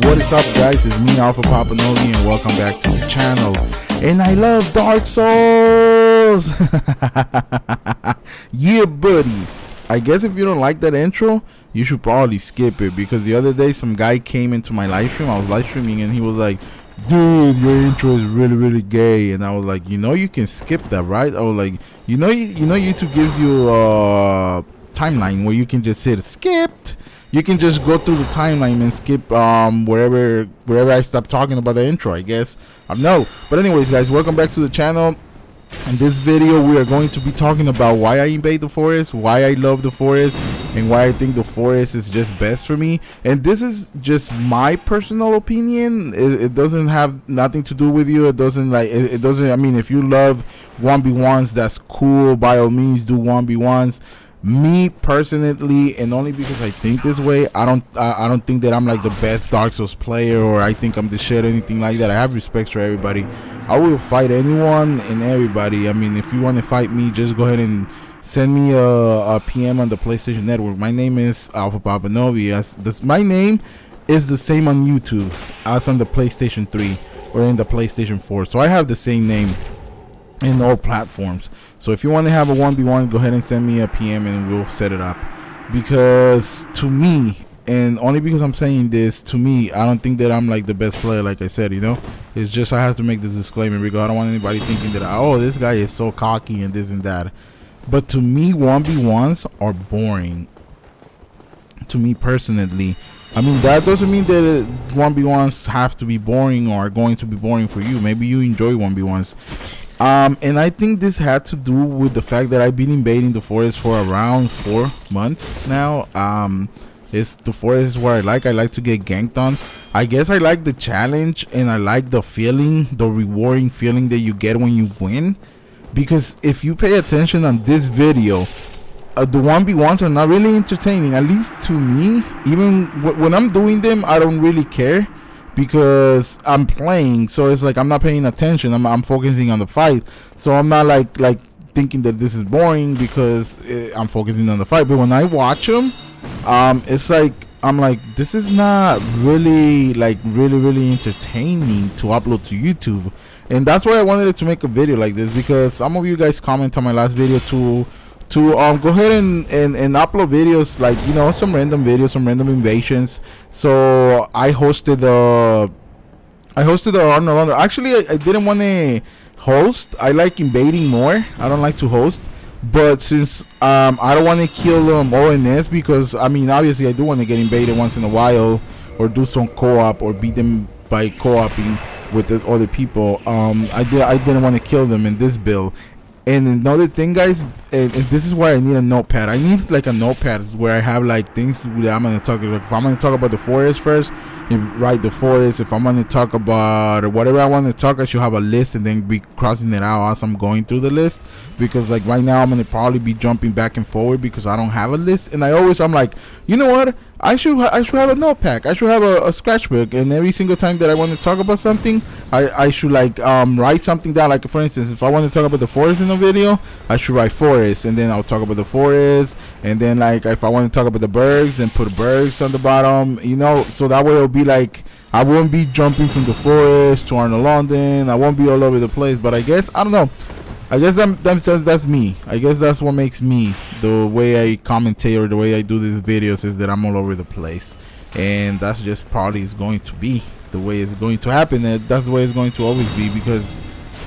What is up, guys? It's me, Alpha Papa Novi, and welcome back to the channel. And I love Dark Souls. Yeah, buddy. I guess if you don't like that intro, you should probably skip it, because the other day some guy came into my live stream. I was live streaming and he was like, dude, your intro is really gay. And I was like, you can skip that, right? I was like, YouTube gives you a timeline where you can just hit skipped. You can just go through the timeline and skip wherever I stop talking about the intro, I guess. I don't know. But anyways, guys, welcome back to the channel. In this video, we are going to be talking about why I invade the forest, why I love the forest, and why I think the forest is just best for me. And this is just my personal opinion. It doesn't have nothing to do with you. It doesn't I mean, if you love 1v1s, that's cool. By all means, do 1v1s. Me personally, and only because I think this way, I don't think that I'm like the best Dark Souls player, or I think I'm the shit or anything like that. I have respect for everybody. I will fight anyone and everybody. I mean, if you want to fight me, just go ahead and send me a PM on the PlayStation Network. My name is Alpha Papa Novi. My name is the same on YouTube as on the PlayStation 3 or in the PlayStation 4. So I have the same name in all platforms. So if you want to have a 1v1, go ahead and send me a PM and we'll set it up. Because to me, and only because I'm saying this, to me, I don't think that I'm like the best player, like I said, it's just I have to make this disclaimer, because I don't want anybody thinking that, oh, this guy is so cocky and this and that. But to me, 1v1s are boring. To me personally, I mean, that doesn't mean that 1v1s have to be boring or are going to be boring for you. Maybe you enjoy 1v1s. And I think this had to do with the fact that I've been invading the forest for around 4 months now. The forest is what I like to get ganked on. I guess I like the challenge, and I like the feeling, the rewarding feeling that you get when you win. Because if you pay attention on this video, the 1v1s are not really entertaining, at least to me. Even when I'm doing them, I don't really care, because I'm playing, so it's like I'm not paying attention. I'm focusing on the fight, so I'm not like thinking that this is boring because I'm focusing on the fight. But when I watch them, it's like I'm like, this is not really really entertaining to upload to YouTube. And that's why I wanted to make a video like this, because some of you guys comment on my last video to go ahead and upload videos, like some random videos, some random invasions. So I hosted Arnold. Actually, I didn't want to host. I like invading more. I don't like to host. But since I don't want to kill ONS, because I mean, obviously I do want to get invaded once in a while, or do some co-op, or beat them by co-oping with the other people. I didn't want to kill them in this build. And another thing, guys, and this is why I need a notepad. I need like a notepad where I have like things that I'm gonna talk about. Like, if I'm gonna talk about the forest first, you write the forest. If I'm gonna talk about whatever I want to talk, I should have a list and then be crossing it out as I'm going through the list. Because like right now, I'm gonna probably be jumping back and forward because I don't have a list. And I'm like, you know what? I should have a notepad. I should have a scratchbook. And every single time that I want to talk about something, I should like write something down. Like, for instance, if I want to talk about the forest in a video, I should write forest, and then I'll talk about the forest. And then like if I want to talk about the bergs, and put bergs on the bottom, so that way it'll be like I won't be jumping from the forest to Arnold London. I won't be all over the place. But I guess, I don't know, I guess that's me. I guess that's what makes me the way I commentate, or the way I do these videos, is that I'm all over the place. And that's just probably is going to be the way it's going to happen. That's the way it's going to always be, because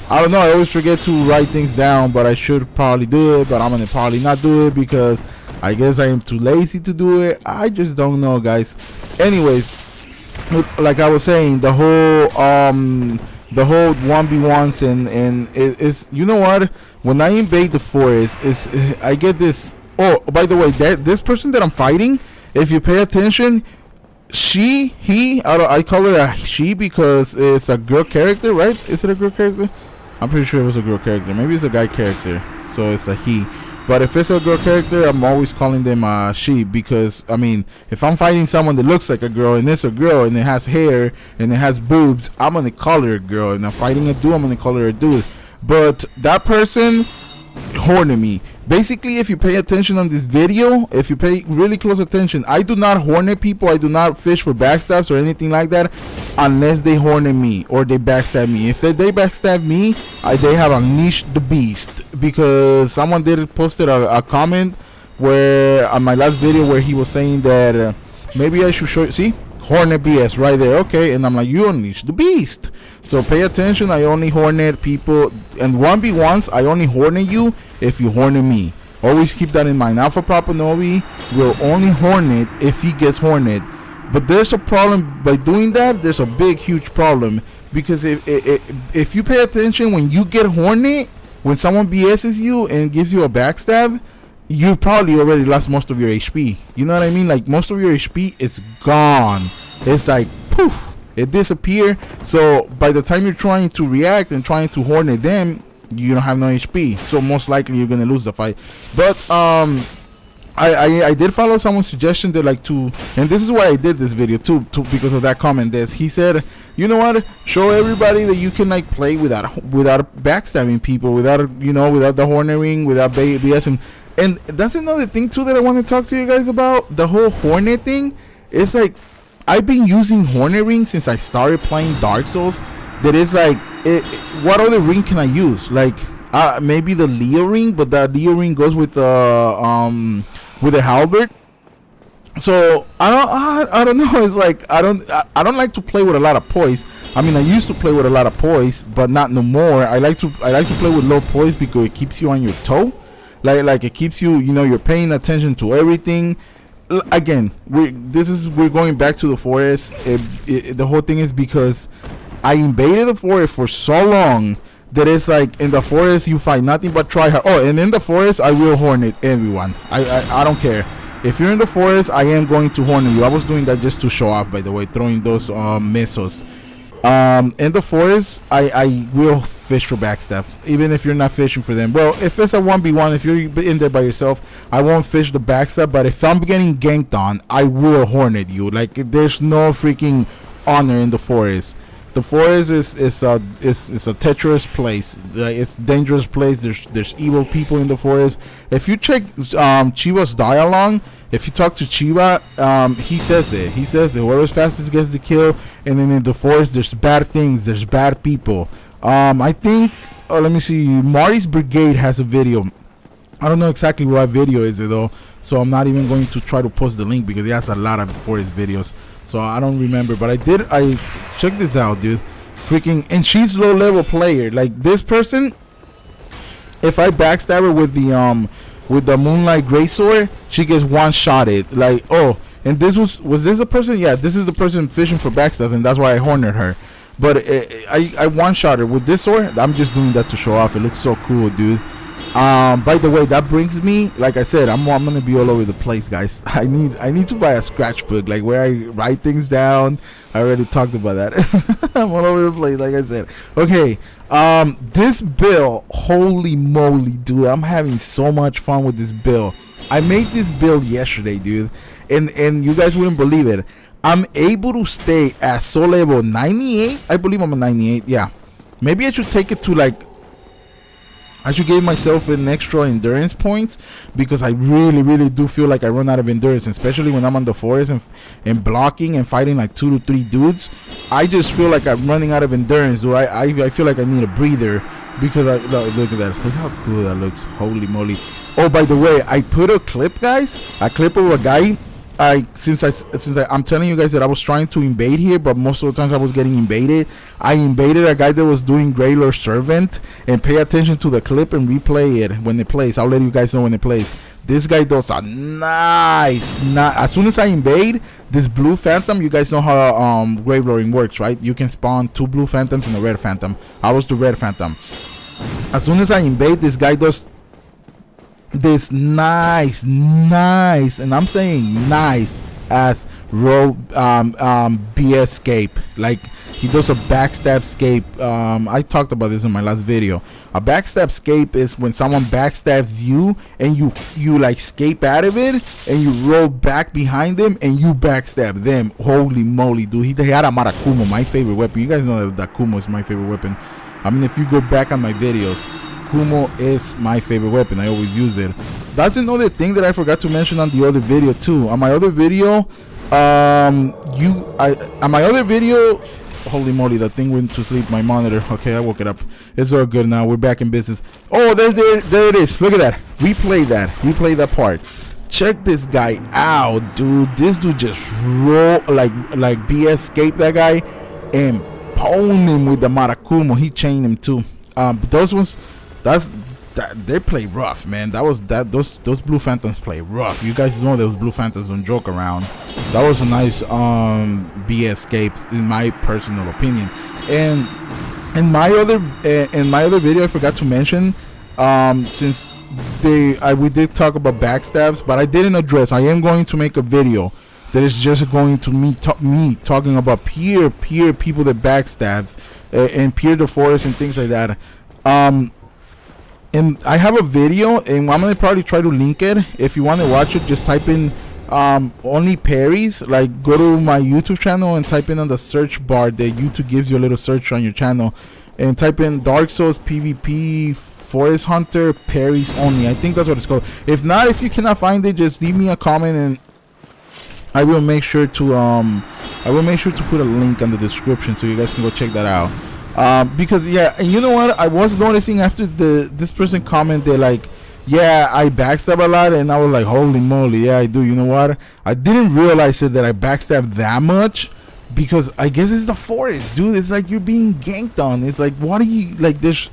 I don't know, I always forget to write things down, but I should probably do it. But I'm gonna probably not do it because I guess I am too lazy to do it. I just don't know, guys. Anyways, like I was saying, the whole 1v1s and it's, you know what, when I invade the forest, I get this. Oh, by the way, this person that I'm fighting, if you pay attention, I call her a she because it's a girl character, right? Is it a girl character? I'm pretty sure it was a girl character. Maybe it's a guy character, so it's a he. But if it's a girl character, I'm always calling them a she, because I mean, if I'm fighting someone that looks like a girl and it's a girl and it has hair and it has boobs, I'm gonna call her a girl. And I'm fighting a dude, I'm gonna call her a dude. But that person horny me, Basically, if you pay attention on this video, if you pay really close attention, I do not hornet people. I do not fish for backstabs or anything like that unless they hornet me or they backstab me. If they backstab me, they have unleashed the beast, because someone did posted a comment where on my last video where he was saying that maybe I should show you. See, hornet BS right there. Okay, and I'm like, you unleash the beast. So pay attention. I only hornet people, and 1v1s I only hornet you if you hornet me. Always keep that in mind. Alpha Papa Novi will only hornet if he gets hornet. But there's a problem by doing that. There's a big huge problem, because if you pay attention, when you get hornet, when someone BS's you and gives you a backstab, you probably already lost most of your HP. You know what I mean? Like, most of your HP is gone. It's like poof, it disappear. So by the time you're trying to react and trying to hornet them, you don't have no HP. So most likely you're gonna lose the fight. But I did follow someone's suggestion that, like, to, and this is why I did this video too, because of that comment. This, he said, you know what, show everybody that you can, like, play without backstabbing people, without, you know, without the horneting, without BS. And that's another thing too that I want to talk to you guys about. The whole hornet thing. It's like, I've been using hornet ring since I started playing Dark Souls. That is like, what other ring can I use? Like, maybe the Leo ring, but that Leo ring goes with the halberd. So I don't know. It's like, I don't like to play with a lot of poise. I mean, I used to play with a lot of poise, but not no more. I like to play with low poise because it keeps you on your toe. Like it keeps you, you know, you're paying attention to everything. Again, we're going back to the forest. The whole thing is because I invaded the forest for so long that it's like, in the forest you find nothing but try hard. Oh, and in the forest I will hornet everyone. I don't care. If you're in the forest, I am going to hornet you. I was doing that just to show off, by the way, throwing those missiles. In the forest, I will fish for backstabs, even if you're not fishing for them. Well, if it's a 1v1, if you're in there by yourself, I won't fish the backstab. But if I'm getting ganked on, I will hornet you. Like, there's no freaking honor in the forest. The forest is a treacherous place. It's a dangerous place. There's evil people in the forest. If you check Chiva's dialogue, if you talk to Chiva, he says it. He says it. Whoever's fastest gets the kill. And then in the forest, there's bad things. There's bad people. I think. Let me see. Marty's Brigade has a video. I don't know exactly what video is it though, so I'm not even going to try to post the link because he has a lot of forest videos. So I don't remember, but I check this out, dude. Freaking, and she's low level player. Like, this person, if I backstab her with the Moonlight Grey Sword, she gets one shotted. Like, oh, and this was this a person? Yeah, this is the person fishing for backstabs, and that's why I hornet her. But I one shot her with this sword. I'm just doing that to show off. It looks so cool, dude. By the way, that brings me, like I said, I'm gonna be all over the place, guys. I need to buy a scratchbook, like, where I write things down. I already talked about that. I'm all over the place, like I said. Okay, this build, holy moly, dude, I'm having so much fun with this build. I made this build yesterday, dude, and you guys wouldn't believe it. I'm able to stay at soul level 98. I believe I'm a 98. Yeah, maybe I should take it to, like, I should give myself an extra endurance points, because I really do feel like I run out of endurance, especially when I'm on the forest and blocking and fighting like 2 to 3 dudes. I just feel like I'm running out of endurance, dude. I feel like I need a breather, because look at that. Look how cool that looks. Holy moly. Oh, by the way, I put a clip, guys. A clip of a guy. Since I'm telling you guys that I was trying to invade here, but most of the times I was getting invaded. I invaded a guy that was doing Grey Lord Servant, and pay attention to the clip and replay it when it plays. I'll let you guys know when it plays. This guy does a nice. As soon as I invade this blue phantom, you guys know how Grave Lording works, right? You can spawn 2 blue phantoms and a red phantom. I was the red phantom. As soon as I invade, this guy does this nice, and I'm saying nice as roll BS escape. Like, he does a backstab escape. I talked about this in my last video. A backstab escape is when someone backstabs you and you like escape out of it and you roll back behind them and you backstab them. Holy moly, dude. He had a Marakumo, my favorite weapon. You guys know that Kumo is my favorite weapon. I mean, if you go back on my videos, Marakumo is my favorite weapon. I always use it. That's another thing that I forgot to mention on the other video too. On my other video, holy moly, that thing went to sleep. My monitor. Okay, I woke it up. It's all good now. We're back in business. Oh, there it is. Look at that. We played that part. Check this guy out, dude. This dude just roll like BS escape that guy and pwned him with the Marakumo. He chained him too. But those ones, they play rough, man. Those blue phantoms play rough. You guys know those blue phantoms don't joke around. That was a nice BS escape in my personal opinion. And in my other video, I forgot to mention, since we did talk about backstabs, but I didn't address. I am going to make a video that is just going to me talking about peer people that backstabs and peer the forest and things like that. And I have a video, and I'm gonna probably try to link it. If you want to watch it, just type in only parries. Like, go to my YouTube channel and type in on the search bar that YouTube gives you a little search on your channel, and type in Dark Souls PvP Forest Hunter parries only. I think that's what it's called. If not, if you cannot find it, just leave me a comment and I will make sure to put a link in the description so you guys can go check that out. Because yeah, and you know what, I was noticing after this person commented like, yeah, I backstab a lot, and I was like, holy moly, yeah, I do. You know what, I didn't realize that I backstab that much, because I guess it's the forest, dude. It's like you're being ganked on. It's like, what are you, like, there's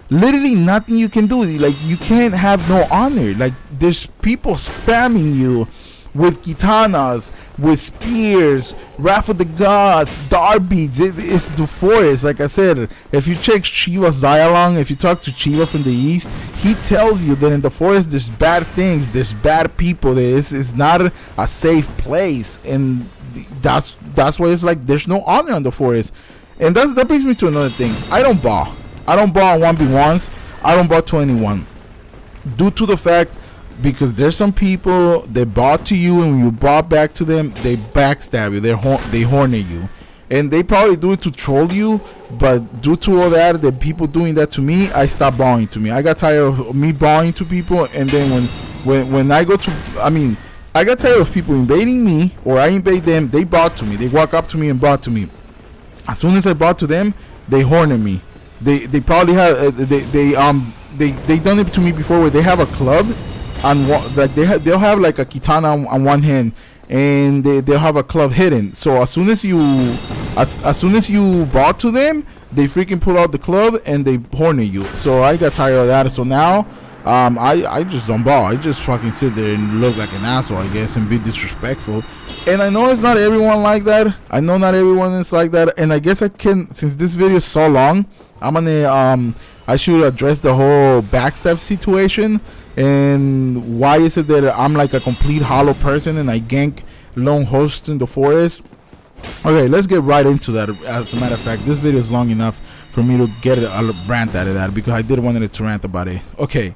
literally nothing you can do. Like, you can't have no honor. Like, there's people spamming you with katanas, with spears, Wrath of the Gods, Darbeats. It's the forest. Like I said, if you check Shiva Xialong, if you talk to Shiva from the east, he tells you that in the forest there's bad things, there's bad people. It's not a safe place, and that's why it's like there's no honor in the forest. And that brings me to another thing. I don't bow on 1v1s. I don't bow to anyone, due to the fact, because there's some people that bought to you, and when you bought back to them, they backstab you, they horn at you, and they probably do it to troll you. But due to all that, the people doing that to me, I stopped bowing to me. I got tired of me bowing to people, and then when I go to, I got tired of people invading me, or I invade them. They bought to me. They walk up to me and bought to me. As soon as I bought to them, they horn at me. They probably have they done it to me before, where they have a club. And like they'll have like a katana on one hand, and they'll have a club hidden. So as soon as you bought to them, they freaking pull out the club and they horn at you. So I got tired of that. So now I just don't bow. I just fucking sit there and look like an asshole, I guess, and be disrespectful. And I know it's not everyone like that. I know not everyone is like that. And I guess I can, since this video is so long, I'm gonna I should address the whole backstab situation. And why is it that I'm like a complete hollow person and I gank lone hosts in the forest? Okay, let's get right into that. As a matter of fact, this video is long enough for me to get a rant out of that, because I did want to rant about it. Okay,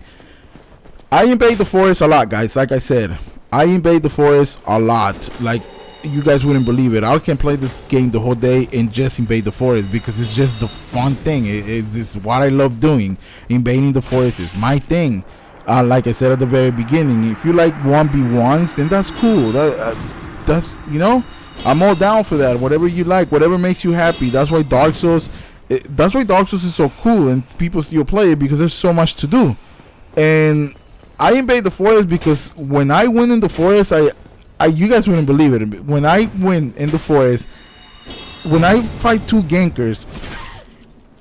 I invade the forest a lot, guys. Like I said, I invade the forest a lot. Like, you guys wouldn't believe it. I can play this game the whole day and just invade the forest, because it's just the fun thing. It's what I love doing. Invading the forest is my thing. Like I said at the very beginning, if you like 1v1s, then that's cool. That's, you know, I'm all down for that. Whatever you like, whatever makes you happy. That's why Dark Souls is so cool, and people still play it, because there's so much to do. And I invade the forest because when I win in the forest, you guys wouldn't believe it. When I win in the forest, when I fight two gankers,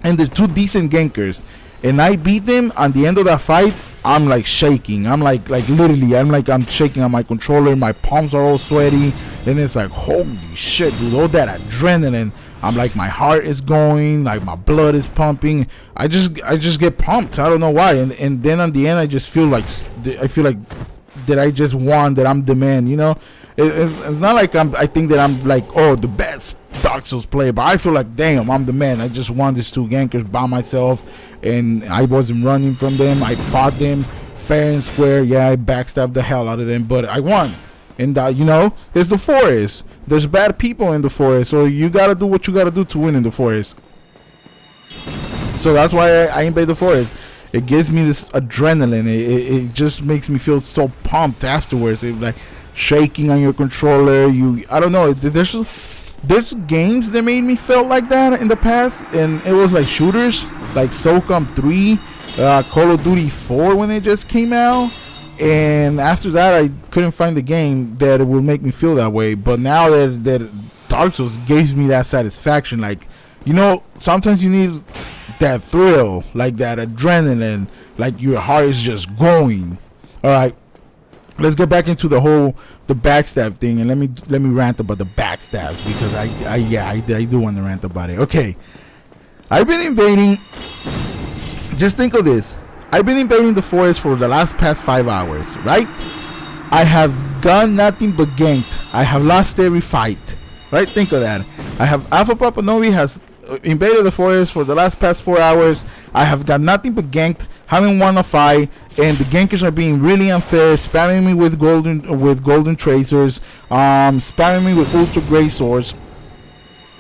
and they're two decent gankers, and I beat them, at the end of that fight, I'm like shaking. I'm like literally, I'm shaking on my controller. My palms are all sweaty, and it's like, holy shit, dude, all that adrenaline. I'm like, my heart is going, like my blood is pumping. I just get pumped. I don't know why. And then at the end, I just feel like that I just won, that I'm the man, you know. It's not like I think that I'm like, oh, the best Dark Souls player, but I feel like, damn, I'm the man. I just won these two gankers by myself, and I wasn't running from them. I fought them fair and square. Yeah, I backstabbed the hell out of them, but I won. And you know, it's the forest. There's bad people in the forest, so you gotta do what you gotta do to win in the forest. So that's why I invade the forest. it gives me this adrenaline. It just makes me feel so pumped afterwards. It like shaking on your controller. I don't know. There's games that made me feel like that in the past, and it was like shooters, like SOCOM 3, Call of Duty 4 when it just came out. And after that, I couldn't find the game that it would make me feel that way. But now that Dark Souls gives me that satisfaction, like, you know, sometimes you need that thrill, like that adrenaline, like your heart is just going. All right, let's get back into the backstab thing, and let me rant about the backstabs, because I do want to rant about it. Okay, I've been invading. Just think of this. I've been invading the forest for the past 5 hours, right? I have done nothing but ganked. I have lost every fight, right? Think of that. I have Alpha Papa Novi has invaded the forest for the past 4 hours. I have got nothing but ganked, haven't won a fight, and the gankers are being really unfair, spamming me with golden tracers, spamming me with ultra gray swords,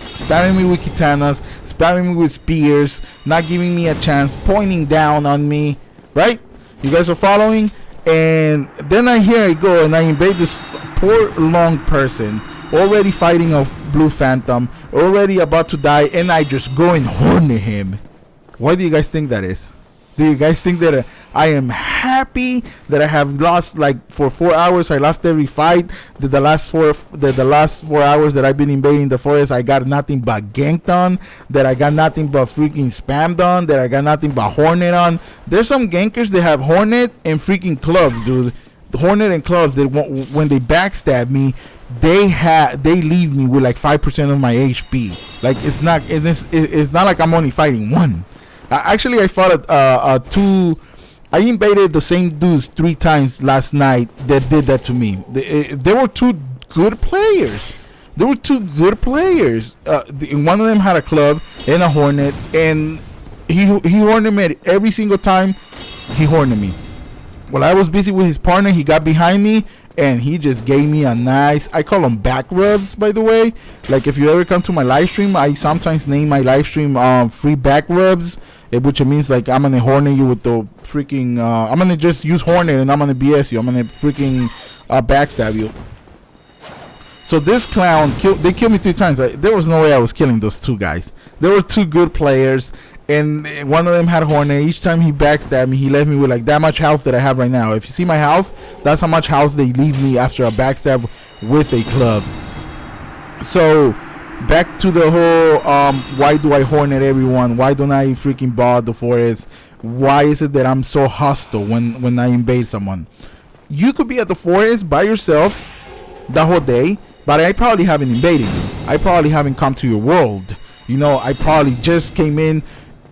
spamming me with katanas, spamming me with spears, not giving me a chance, pointing down on me, right? You guys are following? And then here I go and I invade this poor long person, already fighting a blue phantom, already about to die, and I just go and hornet him. Why do you guys think that is? Do you guys think that I am happy that I have lost, like, for 4 hours I lost every fight, that the last 4 hours that I've been invading the forest I got nothing but ganked on, that I got nothing but freaking spammed on, that I got nothing but hornet on? There's some gankers that have hornet and freaking clubs, dude. The hornet and clubs, that when they backstab me, they leave me with like 5% of my HP. Like, it's not like I'm only fighting one. Actually, I fought I invaded the same dudes 3 times last night that did that to me. There were 2 good players. One of them had a club and a hornet, and he horneted me every single time. He horneted me. While I was busy with his partner, he got behind me and he just gave me a nice, I call them back rubs, by the way. Like, if you ever come to my live stream, I sometimes name my live stream free back rubs, which means like I'm gonna hornet you with the freaking I'm gonna just use hornet and I'm gonna BS you. I'm gonna freaking backstab you. So this clown they killed me 3 times. There was no way I was killing those 2 guys. There were 2 good players, and one of them had hornet. Each time he backstabbed me, he left me with like that much health that I have right now. If you see my health, that's how much health they leave me after a backstab with a club. So back to the whole why do I hornet everyone? Why don't I freaking bog the forest? Why is it that I'm so hostile when I invade someone? You could be at the forest by yourself the whole day, but I probably haven't invaded you. I probably haven't come to your world. You know, I probably just came in,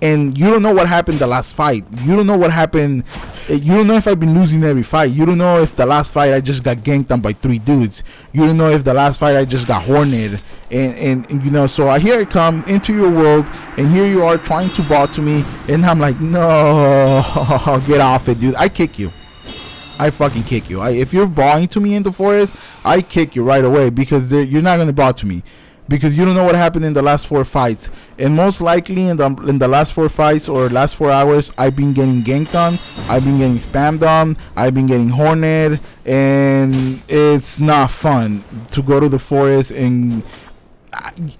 and you don't know what happened the last fight. You don't know what happened. You don't know if I've been losing every fight. You don't know if the last fight I just got ganked on by 3 dudes. You don't know if the last fight I just got horneted. And you know, so here I come into your world, and here you are trying to bot to me, and I'm like, no, get off it, dude. I kick you. I fucking kick you. If you're bawling to me in the forest, I kick you right away, because you're not gonna baw to me, because you don't know what happened in the last 4 fights. And most likely in the last 4 fights or last 4 hours, I've been getting ganked on, I've been getting spammed on, I've been getting horneted, and it's not fun to go to the forest. And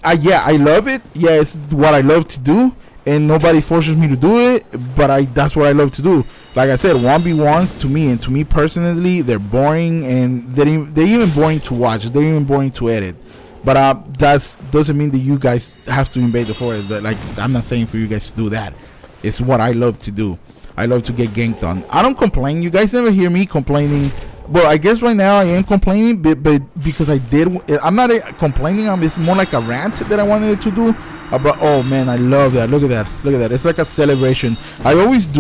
I love it. Yeah, it's what I love to do, and nobody forces me to do it, but that's what I love to do. Like I said, 1v1s to me, and to me personally, they're boring, and they're even boring to watch. They're even boring to edit. But that doesn't mean that you guys have to invade the forest. Like, I'm not saying for you guys to do that. It's what I love to do. I love to get ganked on. I don't complain. You guys never hear me complaining. Well, I guess right now I am complaining, but because I'm not complaining. It's more like a rant that I wanted to do about. Oh man, I love that. Look at that. It's like a celebration. I always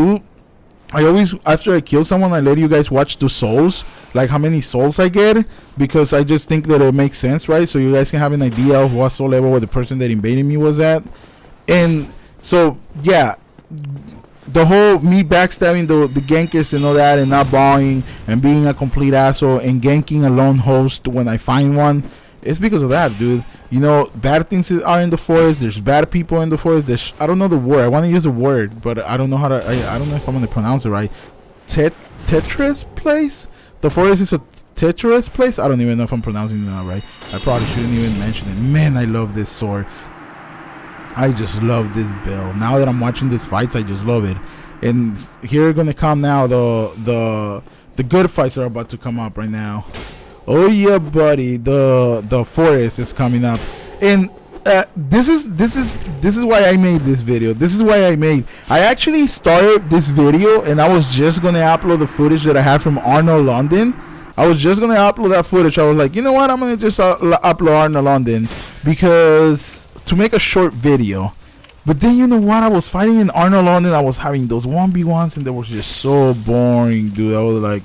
after I kill someone, I let you guys watch the souls, like how many souls I get, because I just think that it makes sense, right? So you guys can have an idea of what soul level the person that invaded me was at. And so yeah, the whole me backstabbing the gankers and all that, and not bowing and being a complete asshole and ganking a lone host when I find one, It's because of that, dude. You know, bad things are in the forest. There's bad people in the forest. There's, I don't know the word. I want to use the word, but I don't know how to. I don't know if I'm gonna pronounce it right. Tetris place. The forest is a Tetris place. I don't even know if I'm pronouncing it right. I probably shouldn't even mention it. Man, I love this sword. I just love this build. Now that I'm watching these fights, I just love it. And here are gonna come now the good fights are about to come up right now. Oh yeah, buddy, the forest is coming up, and this is why I made this video. I actually started this video, and I was just gonna upload the footage that I had from Arnold London. I was just gonna upload that footage. I was like, you know what, I'm gonna just upload Arnold London because to make a short video. But then you know what, I was fighting in Arnold London. I was having those 1v1s, and they were just so boring, dude. I was like,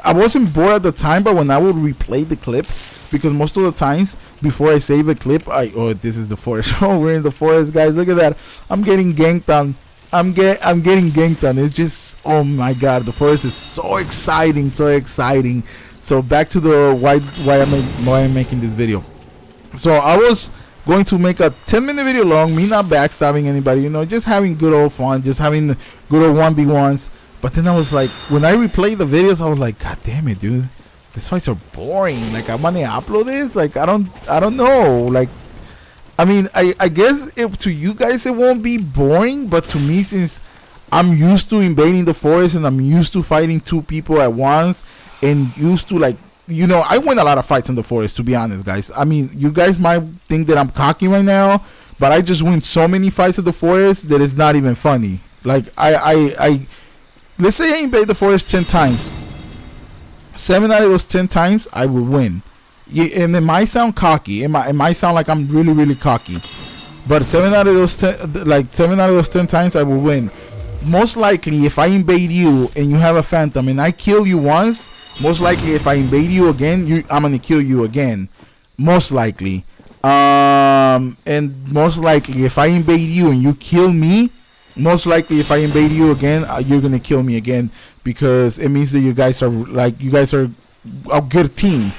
I wasn't bored at the time, but when I would replay the clip, because most of the times before I save a clip, oh, this is the forest. Oh, we're in the forest, guys. Look at that. I'm getting ganked on. I'm getting ganked on. It's just, oh my god, the forest is so exciting, so exciting. So back to the why I'm making this video. So I was going to make a 10-minute video long, me not backstabbing anybody, you know, just having good old fun, just having good old 1v1s. But then I was like, when I replay the videos, I was like, god damn it, dude, these fights are boring. Like, I'm gonna upload this? Like, I don't know. Like, I mean, I guess to you guys it won't be boring, but to me, since I'm used to invading the forest and I'm used to fighting two people at once and used to, like, you know, I win a lot of fights in the forest, to be honest, guys. I mean, you guys might think that I'm cocky right now, but I just win so many fights in the forest that it's not even funny. Like, I let's say I invade the forest 10 times. 7 out of those 10 times, I will win. And it might sound cocky. It might sound like I'm really, really cocky. But 7 out of those 10 times, I will win. Most likely, if I invade you and you have a phantom and I kill you once, most likely if I invade you again, I'm gonna kill you again. Most likely. And most likely, if I invade you and you kill me, most likely if I invade you again, you're gonna kill me again, because it means that you guys are a good team.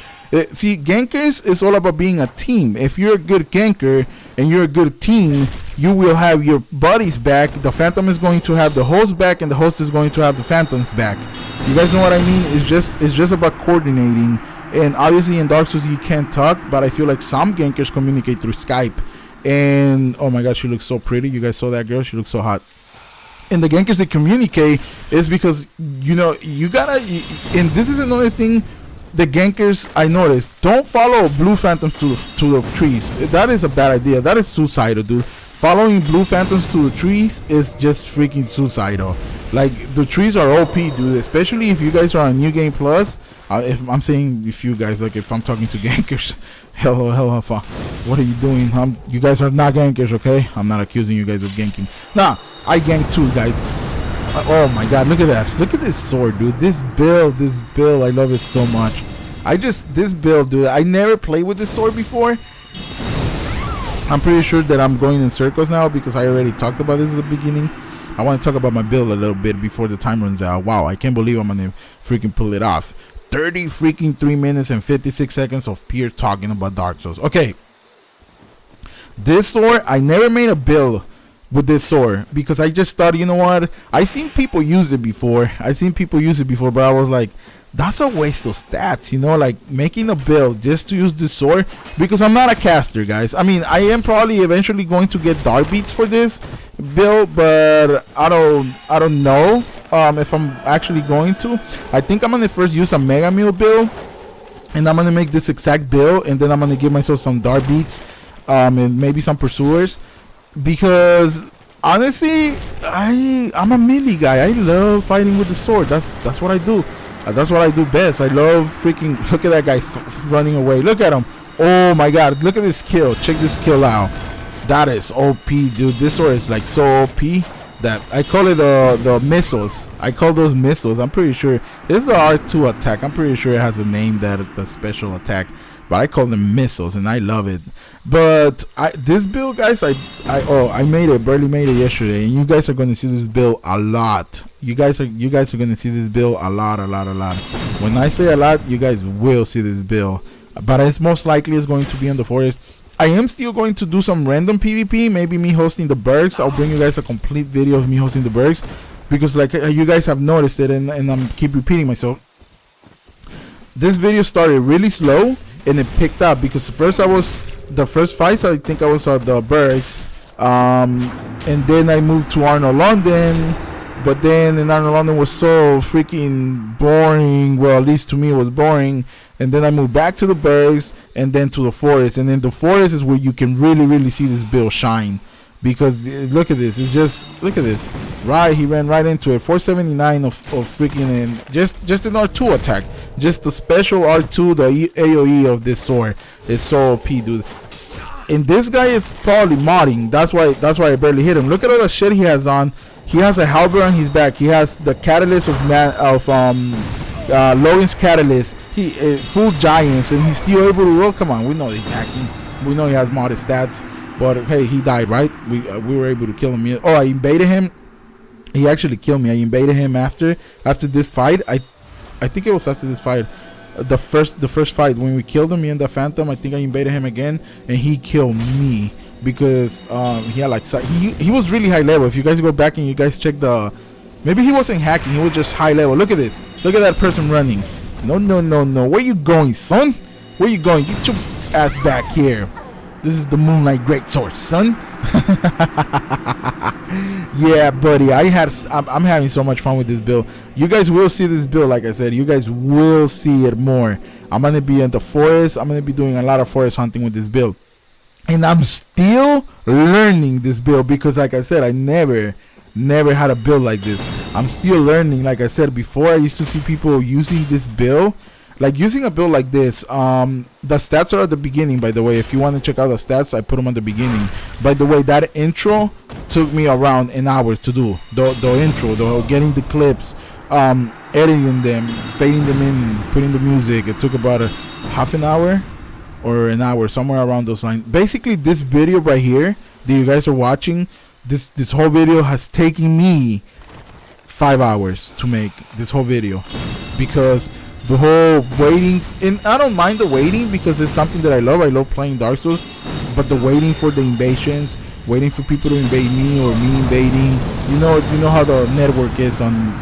See, gankers is all about being a team. If you're a good ganker and you're a good team, you will have your buddies back. The phantom is going to have the host back, and the host is going to have the phantoms back. You guys know what I mean? It's just about coordinating. And obviously in Dark Souls you can't talk, but I feel like some gankers communicate through Skype. And oh my god, she looks so pretty. You guys saw that girl? She looks so hot. And the gankers that communicate is because, you know, you gotta, and this is another thing, the gankers I noticed, don't follow blue phantoms to the trees. That is a bad idea. That is suicidal, dude. Following blue phantoms to the trees is just freaking suicidal. Like, the trees are OP, dude, especially if you guys are on New Game Plus. If I'm saying if you guys, like, if I'm talking to gankers, hello, what are you doing? You guys are not gankers, okay? I'm not accusing you guys of ganking. Nah, I gank too, guys. Oh my god, look at that. Look at this sword, dude. This build, I love it so much. This build, dude, I never played with this sword before. I'm pretty sure that I'm going in circles now because I already talked about this at the beginning. I want to talk about my build a little bit before the time runs out. Wow, I can't believe I'm gonna freaking pull it off. 3 minutes and 56 seconds of pure talking about Dark Souls. Okay, this sword, I never made a build with this sword because I just thought, you know what, I seen people use it before, but I was like, that's a waste of stats, you know, like making a build just to use this sword, because I'm not a caster, guys. I mean, I am probably eventually going to get dark beats for this build, but I don't know if I'm actually going to. I think I'm gonna first use a mega meal build, and I'm gonna make this exact build, and then I'm gonna give myself some dark beats and maybe some pursuers, because honestly, I'm a melee guy. I love fighting with the sword. That's what I do. That's what I do best. I love freaking, look at that guy running away. Look at him. Oh my god, look at this kill. Check this kill out. That is OP, dude. This sword is like so OP that I call it the missiles. I call those missiles. I'm pretty sure this is the R2 attack. I'm pretty sure it has a name, that the special attack, but I call them missiles, and I love it. But this build, guys, I made it, barely made it yesterday, and you guys are going to see this build a lot. You guys are going to see this build a lot. When I say a lot, you guys will see this build. but it's most likely is going to be in the forest. I am still going to do some random PvP, maybe me hosting the bergs. I'll bring you guys a complete video of me hosting the bergs, because like you guys have noticed it, and I'm keep repeating myself. This video started really slow and it picked up, because the first fights I think I was at the bergs, and then I moved to Arnold London. But then in Arnold London was so freaking boring. Well, at least to me it was boring. And then I moved back to the bergs and then to the forest. And then the forest is where you can really see this build shine. Because look at this. It's just, look at this. Right, he ran right into it. 479 of freaking, and just an R2 attack. Just the special R2, the AoE of this sword. It's so OP, dude. And this guy is probably modding. That's why I barely hit him. Look at all the shit he has on. He has a halberd on his back. He has the catalyst of Logan's catalyst. He full giants, and he's still able to roll. Come on, we know he's hacking. We know he has modded stats. But hey, he died, right? We were able to kill him. Oh, I invaded him. He actually killed me. I invaded him after this fight. I think it was after this fight. The first fight when we killed him, me and the Phantom. I think I invaded him again, and he killed me. Because he had like he was really high level. If you guys go back and you guys check maybe he wasn't hacking, he was just high level. Look at this, look at that person running. No, where you going, son? Where you going? Get your ass back here. This is the Moonlight Greatsword, son. Yeah, buddy, I'm having so much fun with this build. You guys will see this build. Like I said, you guys will see it more. I'm gonna be in the forest. I'm gonna be doing a lot of forest hunting with this build. And I'm still learning this build, because like I said, I never had a build like this. I'm still learning. Like I said before, I used to see people using this build, like using a build like this. The stats are at the beginning, by the way. If you want to check out the stats, I put them at the beginning. By the way, that intro took me around an hour to do. The intro, getting the clips, editing them, fading them in, putting the music. It took about a half an hour or an hour, somewhere around those lines. Basically, this video right here that you guys are watching, this whole video has taken me 5 hours to make this whole video, because the whole waiting, and I don't mind the waiting because it's something that I love playing Dark Souls, but the waiting for the invasions, waiting for people to invade me or me invading, you know how the network is on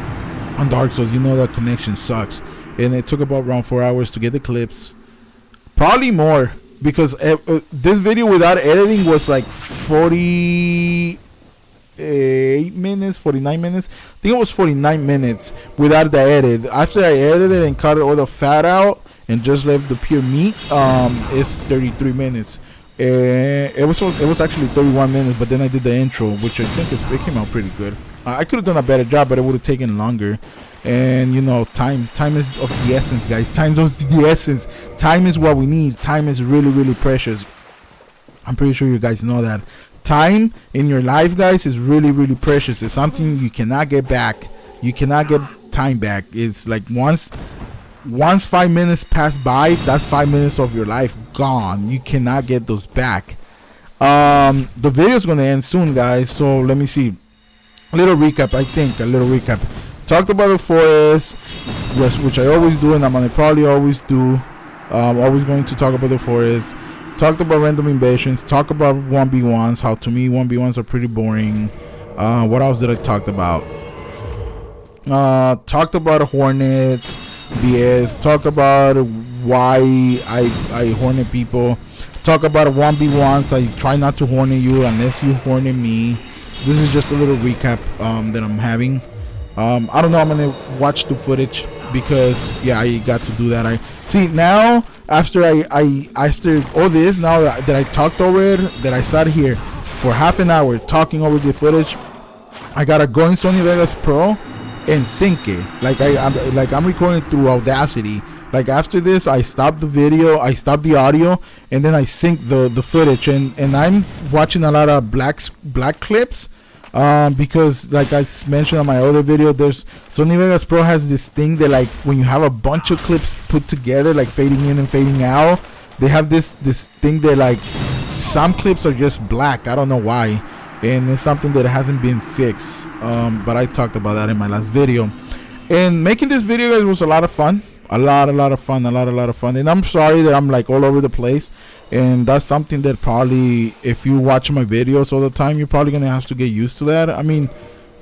Dark Souls. You know that connection sucks, and it took about around 4 hours to get the clips. Probably more, because this video without editing was like 48 minutes, 49 minutes. I think it was 49 minutes without the edit. After I edited and cut all the fat out and just left the pure meat, it's 33 minutes. It was actually 31 minutes, but then I did the intro, which I think it came out pretty good. I could have done a better job, but it would have taken longer. And you know, time is of the essence, guys. Time is the essence. Time is what we need. Time is really precious. I'm pretty sure you guys know that. Time in your life, guys, is really precious. It's something you cannot get back. You cannot get time back. It's like once 5 minutes pass by, that's 5 minutes of your life gone. You cannot get those back. The video is gonna end soon, guys, so let me see. A little recap. Talked about the forest, which I always do, and I'm gonna probably always do. Always going to talk about the forest. Talked about random invasions. Talk about 1v1s. How to me 1v1s are pretty boring. What else did I talk about? Talked about Hornets, BS. Talk about why I Hornet people. Talk about 1v1s. I try not to Hornet you unless you Hornet me. This is just a little recap that I'm having. I don't know. I'm gonna watch the footage because yeah, I got to do that. I see now after after all this, now that I talked over it, that I sat here for half an hour talking over the footage, I gotta go in Sony Vegas Pro and sync it. I'm recording through Audacity. Like after this, I stop the video, I stop the audio, and then I sync the footage. And I'm watching a lot of black clips. Because like I mentioned on my other video, there's Sony Vegas Pro has this thing that like when you have a bunch of clips put together, like fading in and fading out, they have this thing that like some clips are just black. I don't know why, and it's something that hasn't been fixed. But I talked about that in my last video. And making this video, guys, was a lot of fun. A lot of fun, a lot of fun. And I'm sorry that I'm like all over the place, and that's something that probably, if you watch my videos all the time, you're probably gonna have to get used to that. I mean,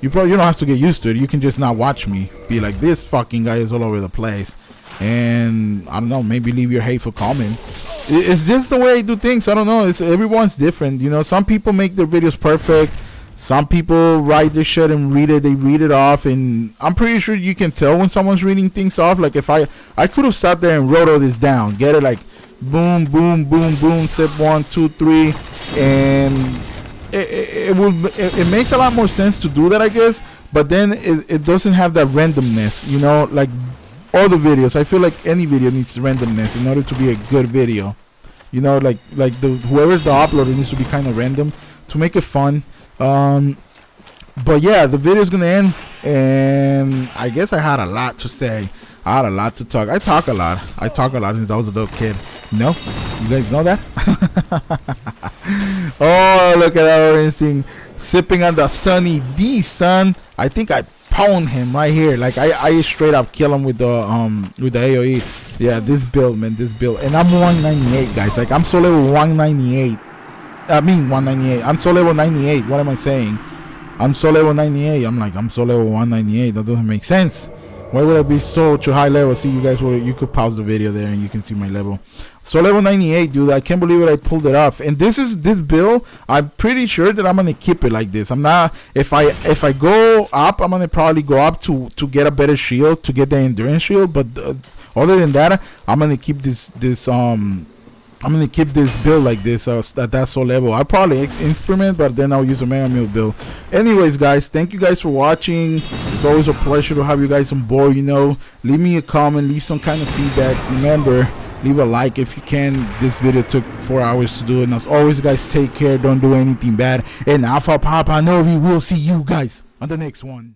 you don't have to get used to it. You can just not watch me be like, this fucking guy is all over the place, and I don't know, maybe leave your hateful comment. It's just the way I do things. I don't know, it's everyone's different, you know. Some people make their videos perfect. Some people write their shit and they read it off, and I'm pretty sure you can tell when someone's reading things off. Like, if I could have sat there and wrote all this down, get it, like boom, boom, boom, boom, step 1, 2, 3, and it makes a lot more sense to do that, I guess. But then it doesn't have that randomness, you know. Like all the videos, I feel like any video needs randomness in order to be a good video, you know. Like whoever's the uploader needs to be kind of random to make it fun. But yeah, the video is gonna end, and I guess I had a lot to say. I had a lot to talk. I talk a lot since I was a little kid. No, you guys know that. Oh, look at that orange thing sipping on the Sunny D, son. I think I pwned him right here. Like I straight up kill him with the AoE. Yeah, this build, man, this build. And I'm 198, guys. Like, I'm so level 198. I mean 198. I'm so level 98. What am I saying? I'm so level 98. I'm so level 198. That doesn't make sense. Why would I be so to high level? See, you guys, you could pause the video there and you can see my level. So level 98, dude. I can't believe it. I pulled it off. And this build, I'm pretty sure that I'm gonna keep it like this. I'm not. If I go up, I'm gonna probably go up to get a better shield, to get the endurance shield. But other than that, I'm gonna keep I'm gonna keep this build like this at that soul level. I'll probably experiment, but then I'll use a Mega Meal build. Anyways, guys, thank you guys for watching. It's always a pleasure to have you guys on board, you know. Leave me a comment, leave some kind of feedback. Remember, leave a like if you can. This video took 4 hours to do, and as always, guys, take care, don't do anything bad. And Alpha Papa Novi, we'll see you guys on the next one.